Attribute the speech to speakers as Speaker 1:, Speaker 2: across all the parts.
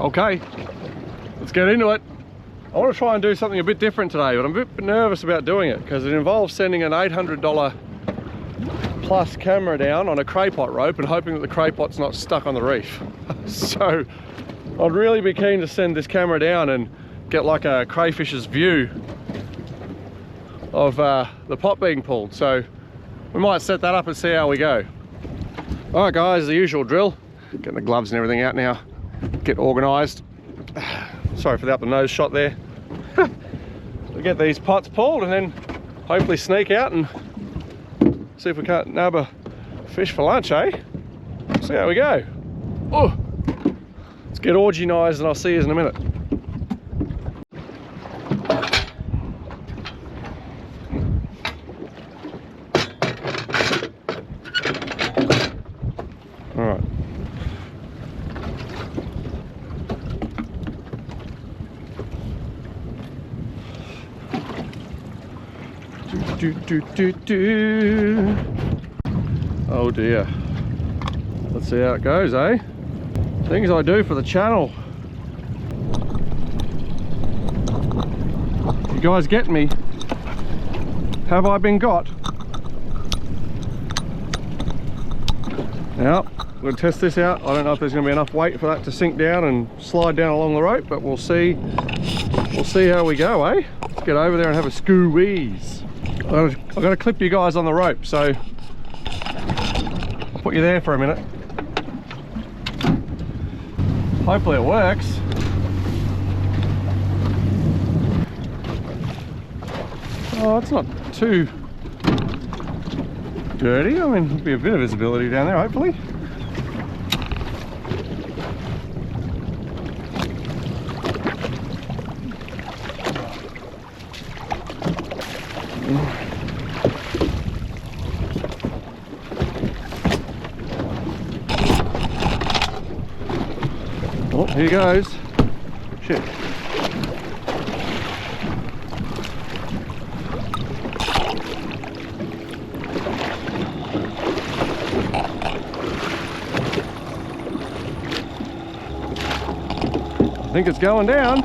Speaker 1: Okay, let's get into it. I want to try and do something a bit different today, but I'm a bit nervous about doing it because it involves sending an $800 plus camera down on a craypot rope and hoping that the craypot's not stuck on the reef. So I'd really be keen to send this camera down and get like a crayfish's view of the pot being pulled. So we might set that up and see how we go. All right guys, the usual drill. Getting the gloves and everything out now. Get organised. Sorry for the up the nose shot there. We'll get these pots pulled and then hopefully sneak out and see if we can't nab a fish for lunch, eh? See how we go. Oh, let's get organised and I'll see you in a minute. Oh dear. Let's see how it goes, eh? Things I do for the channel. You guys get me? Have I been got? Now, I'm going to test this out. I don't know if there's going to be enough weight for that to sink down and slide down along the rope, but we'll see. We'll see how we go, eh? Let's get over there and have a squeeze. I've got to clip you guys on the rope, so put you there for a minute. Hopefully it works. Oh, it's not too dirty. I mean, there'll be a bit of visibility down there, hopefully. Oh, here goes. Shit. I think it's going down.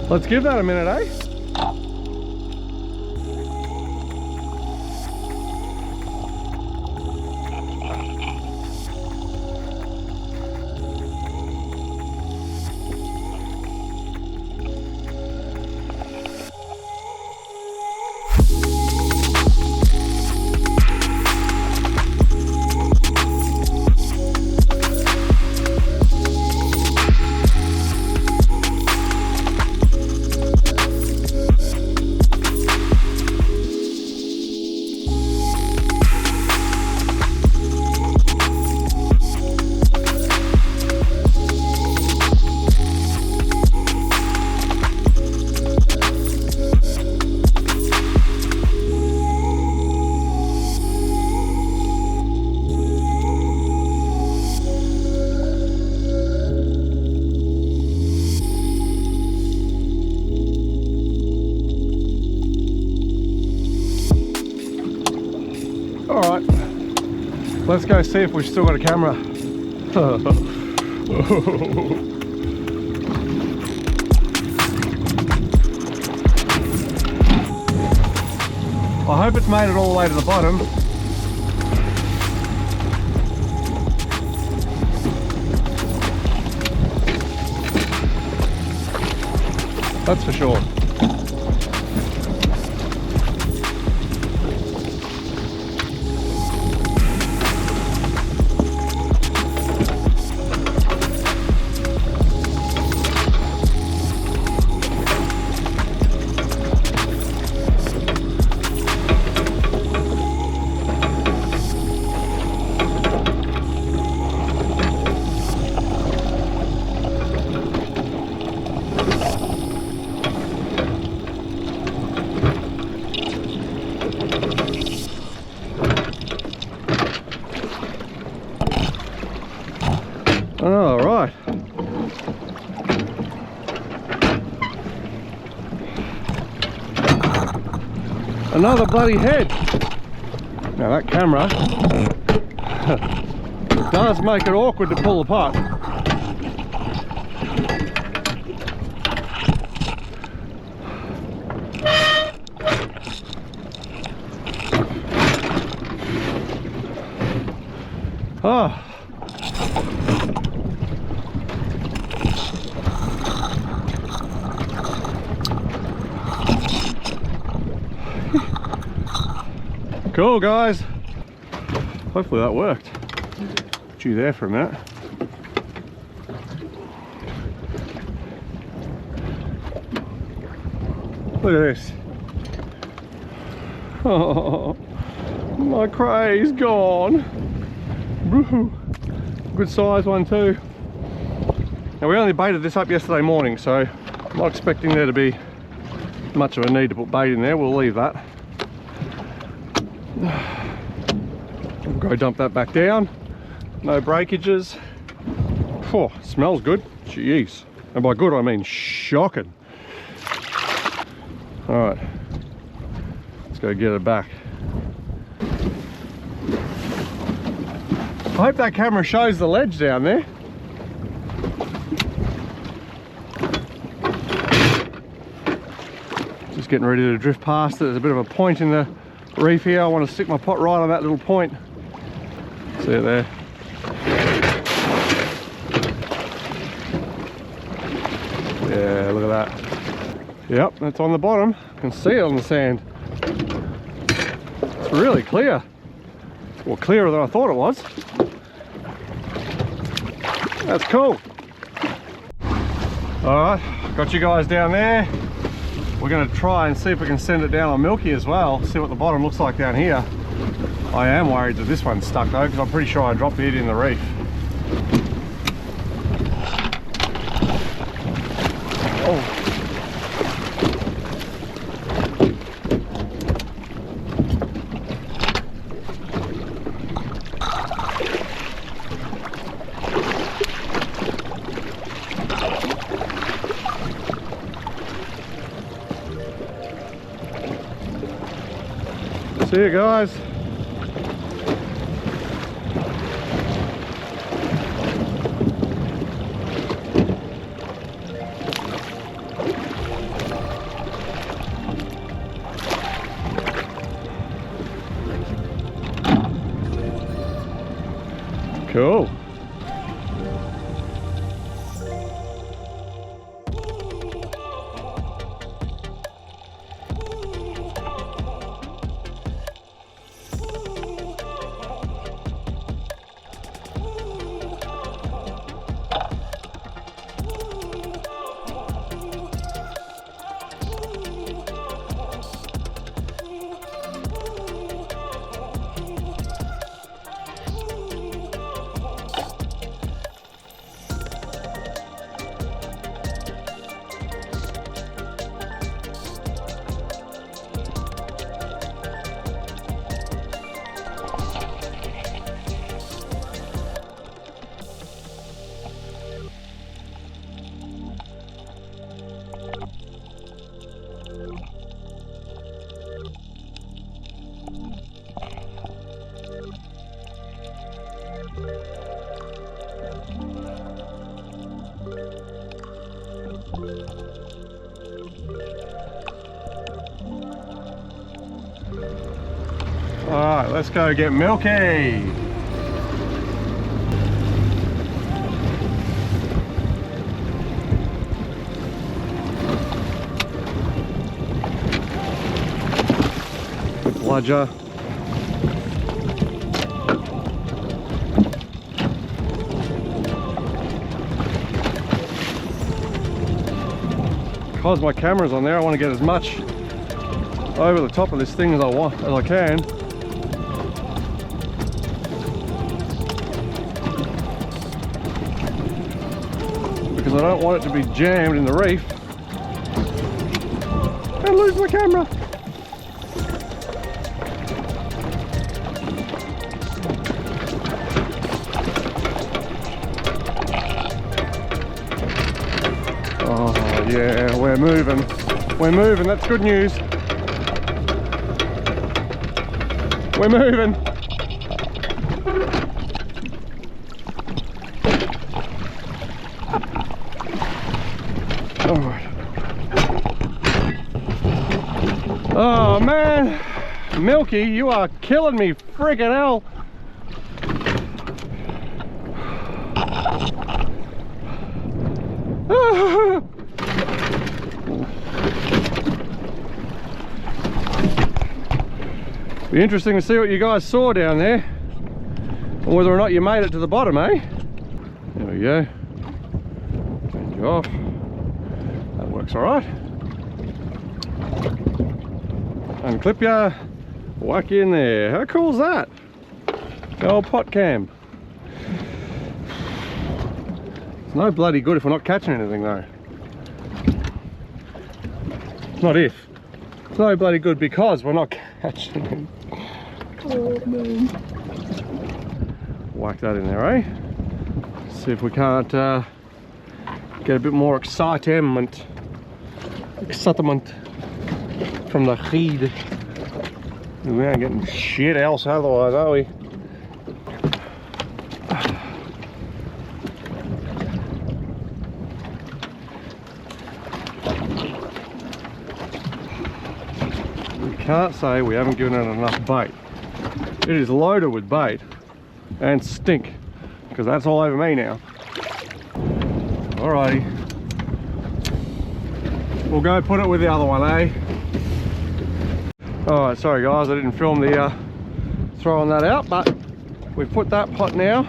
Speaker 1: Let's give that a minute, eh? Alright, let's go see if we've still got a camera. I hope it's made it all the way to the bottom. That's for sure. Another bloody head. Now that camera does make it awkward to pull apart. Oh. Cool, guys. Hopefully that worked. Put you there for a minute. Look at this. Oh, my cray's gone. Good size one too. Now we only baited this up yesterday morning, so I'm not expecting there to be much of a need to put bait in there. We'll leave that. We'll go dump that back down. No breakages. Oh, smells good. Jeez. And by good I mean shocking. Alright. Let's go get it back. I hope that camera shows the ledge down there. Just getting ready to drift past it. There's a bit of a point in the reef here. I want to stick my pot right on that little point. See it there? Yeah, look at that. Yep, that's on the bottom. You can see it on the sand. It's really clear. Well, clearer than I thought it was. That's cool. Alright, got you guys down there. We're going to try and see if we can send it down on Milky as well. See what the bottom looks like down here. I am worried that this one's stuck though, because I'm pretty sure I dropped it in the reef. Oh. See you guys. Cool. Alright, let's go get Milky. Good bludger. Because my camera's on there, I want to get as much over the top of this thing as I can. Because I don't want it to be jammed in the reef and lose my camera. Oh yeah, we're moving, that's good news. We're moving. All right. Oh man, Milky, you are killing me, friggin' hell. Be interesting to see what you guys saw down there, and whether or not you made it to the bottom, eh? There we go. Change you off. That works all right. Unclip ya, whack in there. How cool is that? The old pot cam. It's no bloody good if we're not catching anything though. Not if. It's no bloody good because we're not catching them. Oh man. Whack that in there, eh? See if we can't get a bit more excitement from the feed. We ain't getting shit else otherwise, are we? We can't say we haven't given it enough bait. It is loaded with bait and stink, because that's all over me now. Alrighty. We'll go put it with the other one, eh? Alright, sorry guys, I didn't film the throwing that out, but we've put that pot now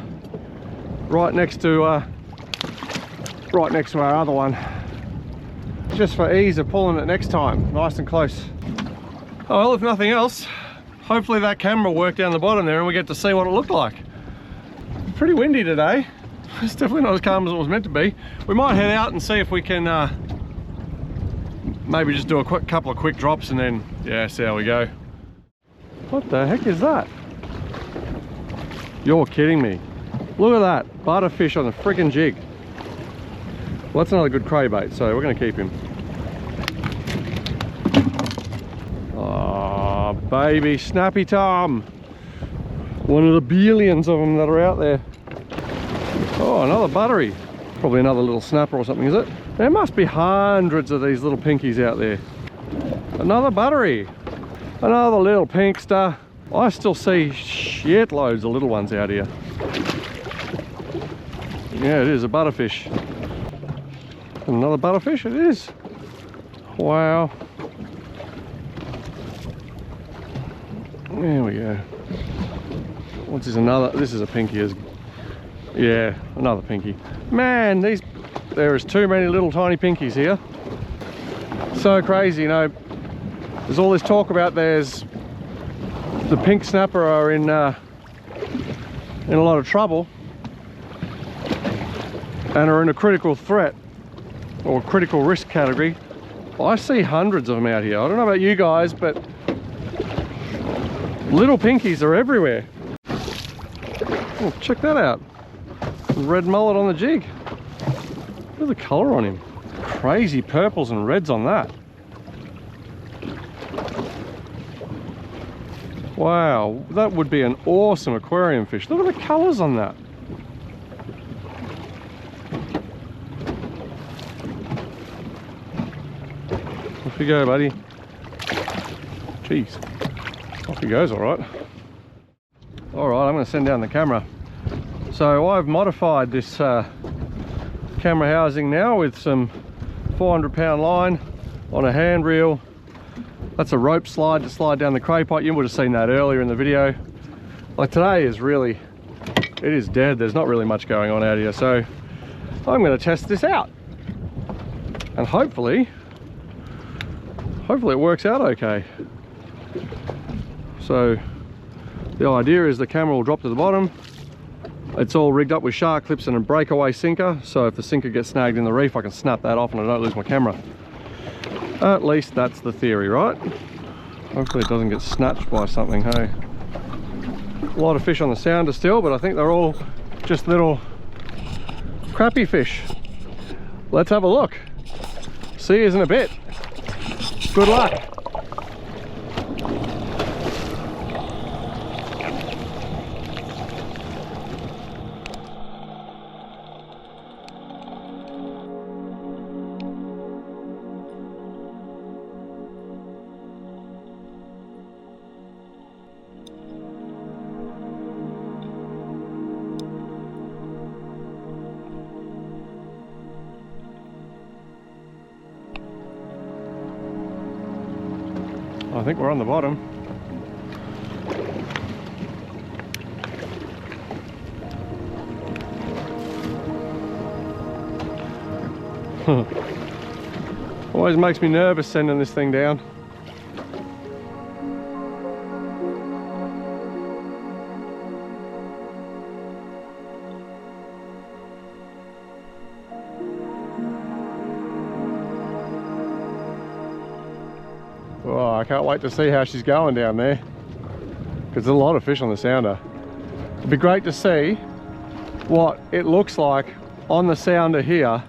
Speaker 1: right next to our other one, just for ease of pulling it next time, nice and close. Oh well, if nothing else, hopefully that camera will work down the bottom there and we get to see what it looked like. Pretty windy today. It's definitely not as calm as it was meant to be. We might head out and see if we can maybe just do a couple of quick drops and then, yeah, see how we go. What the heck is that? You're kidding me. Look at that, butterfish on the friggin' jig. Well, that's another good cray bait, so we're gonna keep him. Oh, baby, snappy Tom. One of the billions of them that are out there. Oh, another buttery. Probably another little snapper or something, is it? There must be hundreds of these little pinkies out there. Another buttery. Another little pinkster. I still see shit loads of little ones out here. Yeah, it is a butterfish. Another butterfish, it is. Wow. There we go. What's this, another? This is a pinky. Yeah, another pinky. Man, there is too many little tiny pinkies here. So crazy, you know. There's all this talk about the pink snapper are in a lot of trouble and are in a critical threat or critical risk category. I see hundreds of them out here. I don't know about you guys, but little pinkies are everywhere. Oh, check that out. Red mullet on the jig. Look at the colour on him. Crazy purples and reds on that. Wow, that would be an awesome aquarium fish. Look at the colours on that. Off you go, buddy. Jeez. Off he goes, all right. All right, I'm going to send down the camera. So I've modified this camera housing now with some 400-pound line on a hand reel. That's a rope slide to slide down the craypot. You would have seen that earlier in the video. Like today is really, it is dead. There's not really much going on out here. So I'm going to test this out. And hopefully it works out okay. So the idea is the camera will drop to the bottom. It's all rigged up with shark clips and a breakaway sinker. So if the sinker gets snagged in the reef, I can snap that off and I don't lose my camera. At least that's the theory, right? Hopefully it doesn't get snatched by something, hey? A lot of fish on the sounder still, but I think they're all just little crappie fish. Let's have a look. See you in a bit. Good luck. think we're on the bottom. Always makes me nervous sending this thing down. Oh, I can't wait to see how she's going down there, because there's a lot of fish on the sounder. It'd be great to see what it looks like on the sounder here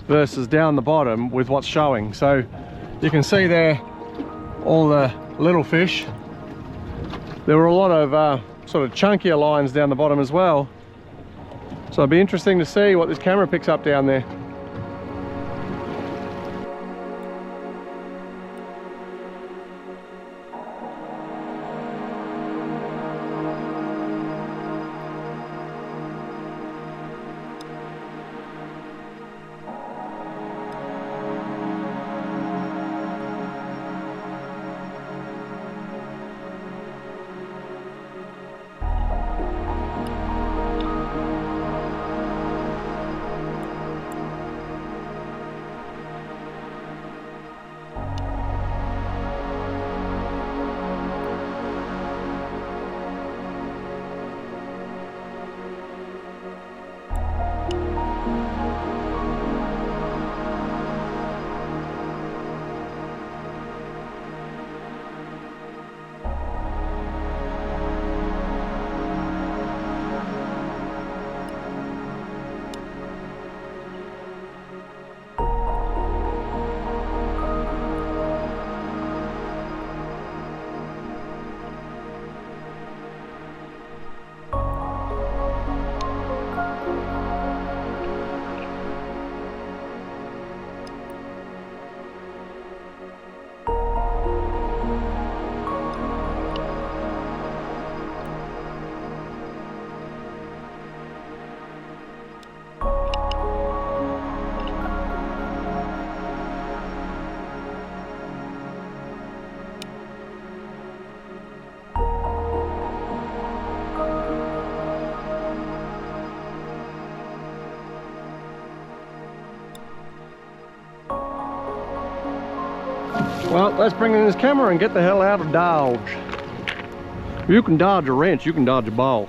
Speaker 1: versus down the bottom with what's showing. So you can see there all the little fish. There were a lot of sort of chunkier lines down the bottom as well. So it'd be interesting to see what this camera picks up down there. Well, let's bring in this camera and get the hell out of Dodge. You can dodge a wrench, you can dodge a ball.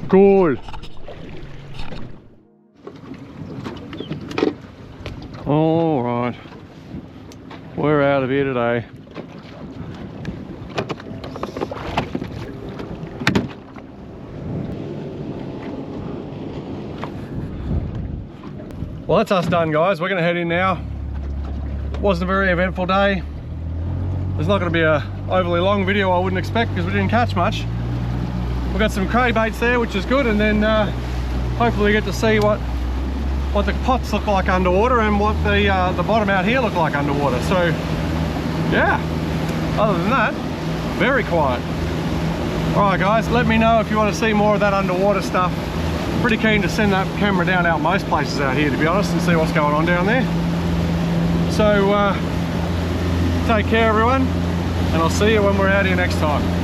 Speaker 1: Cool. All right, we're out of here today. Well, that's us done, guys. We're gonna head in now. Wasn't a very eventful day. There's not gonna be a overly long video, I wouldn't expect, because we didn't catch much. We've got some cray baits there, which is good, and then hopefully we get to see what the pots look like underwater and what the bottom out here look like underwater. So yeah, other than that, very quiet. All right guys, let me know if you want to see more of that underwater stuff. Pretty keen to send that camera down out most places out here, to be honest, and see what's going on down there. So take care everyone, and I'll see you when we're out here next time.